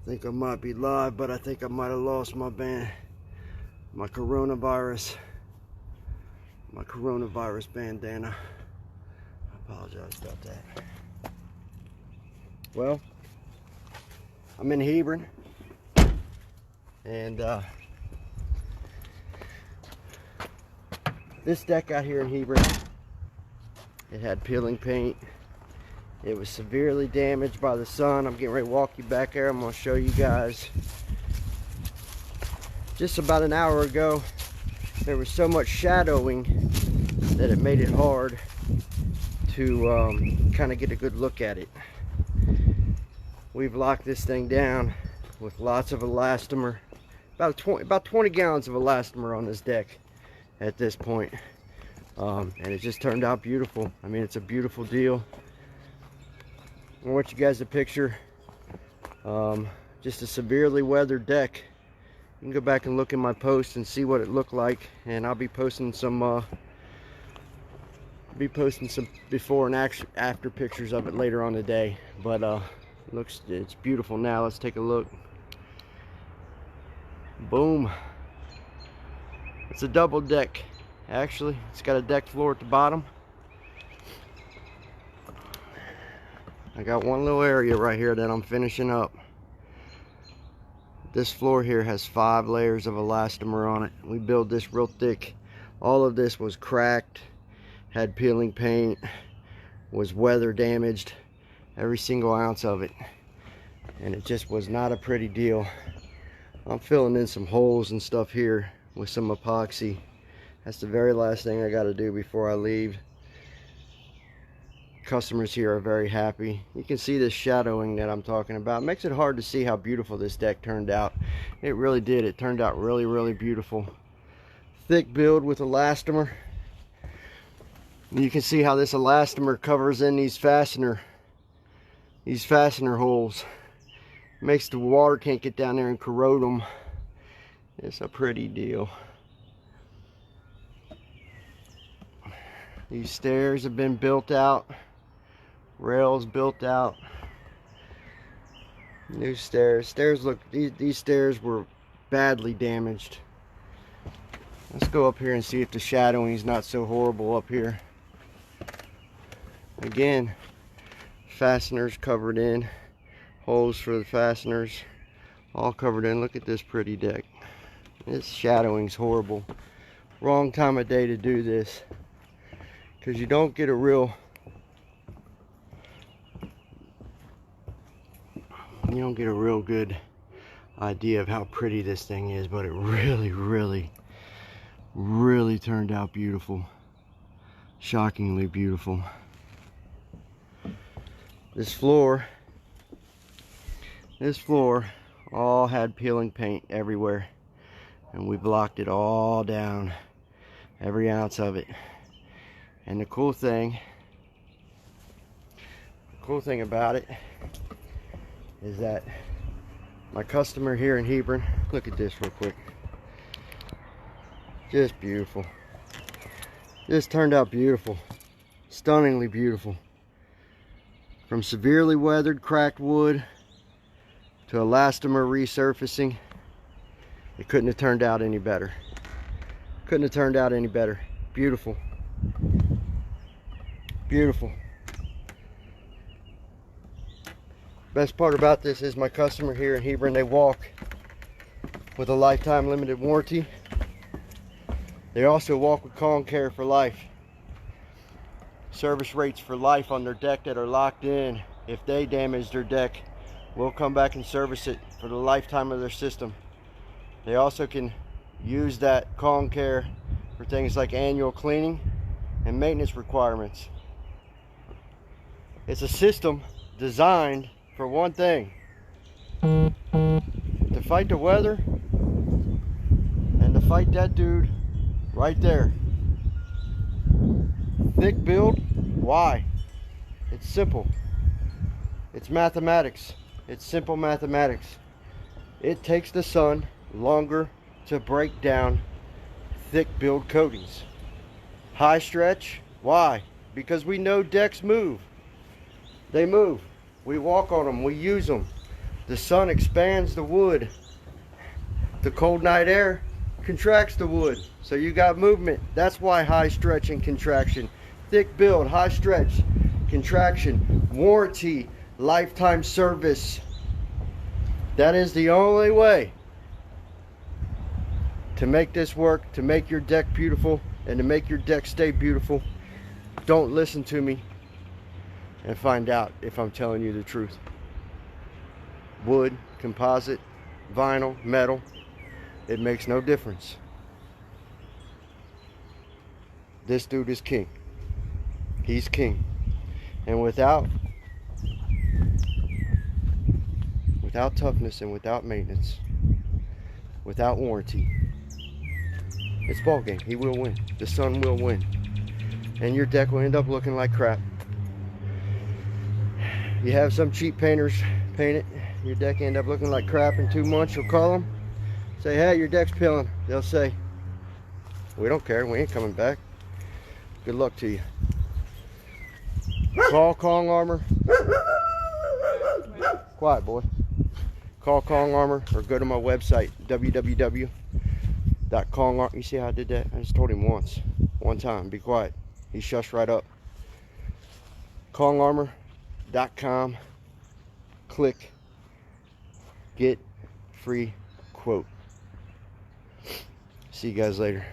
Think I might be live, but I think I might have lost my coronavirus bandana. I apologize about that. Well, I'm in Hebron, and this deck out here in Hebron, it had peeling paint. It was severely damaged by the sun. I'm getting ready to walk you back there. I'm going to show you guys. Just about an hour ago, there was so much shadowing that it made it hard to kind of get a good look at it. We've locked this thing down with lots of elastomer. About 20 gallons of elastomer on this deck at this point. And it just turned out beautiful. I mean, it's a beautiful deal. I want you guys a picture. Just a severely weathered deck. You can go back and look in my post and see what it looked like, and I'll be posting some before and after pictures of it later on today. But it's beautiful now. Let's take a look. Boom. It's a double deck. Actually, it's got a deck floor at the bottom. I got one little area right here that I'm finishing up. This floor here has 5 layers of elastomer on it. We built this real thick. All of this was cracked, had peeling paint, was weather damaged, every single ounce of it. And it just was not a pretty deal. I'm filling in some holes and stuff here with some epoxy. That's the very last thing I got to do before I leave. Customers here are very happy. You can see this shadowing that I'm talking about. It makes it hard to see how beautiful this deck turned out. It really did. It turned out really, really beautiful. Thick build with elastomer. You can see how this elastomer covers in these fastener holes. Makes the water can't get down there and corrode them. It's a pretty deal. These stairs have been built out. Rails built out. New stairs. These stairs were badly damaged. Let's go up here and see if the shadowing is not so horrible up here. Again, fasteners covered in. Holes for the fasteners. All covered in. Look at this pretty deck. This shadowing's horrible. Wrong time of day to do this, because you don't get a real good idea of how pretty this thing is, but it really, really, really turned out beautiful. Shockingly beautiful. This floor all had peeling paint everywhere, and we blocked it all down, every ounce of it. And the cool thing about it is that my customer here in Hebron, look at this real quick. Just beautiful. This turned out beautiful. Stunningly beautiful. From severely weathered cracked wood to elastomer resurfacing, it couldn't have turned out any better. Couldn't have turned out any better. Beautiful. Beautiful. Best part about this is my customer here in Hebron, they walk with a lifetime limited warranty. They also walk with Calm Care for life. Service rates for life on their deck that are locked in. If they damage their deck, we'll come back and service it for the lifetime of their system. They also can use that Calm Care for things like annual cleaning and maintenance requirements. It's a system designed for one thing: to fight the weather and to fight that dude right there. Thick build. Why? It's simple. It's mathematics. It's simple mathematics. It takes the sun longer to break down thick build coatings. High stretch. Why? Because we know decks move. They move. We walk on them. We use them. The sun expands the wood. The cold night air contracts the wood. So you got movement. That's why high stretch and contraction. Thick build, high stretch, contraction, warranty, lifetime service. That is the only way to make this work, to make your deck beautiful, and to make your deck stay beautiful. Don't listen to me and find out if I'm telling you the truth. Wood, composite, vinyl, metal, it makes no difference. This dude is king. He's king. And without toughness and without maintenance, without warranty, it's ball game. He will win. The sun will win. And your deck will end up looking like crap. You have some cheap painters paint it, your deck end up looking like crap in 2 months. You'll call them, say, hey, your deck's peeling. They'll say, we don't care, we ain't coming back. Good luck to you. Call Kong Armor. Quiet, boy. Call Kong Armor or go to my website, www.kongarmor. You see how I did that? I just told him one time, be quiet. He shushed right up. KongArmor.com. Click get free quote. See you guys later.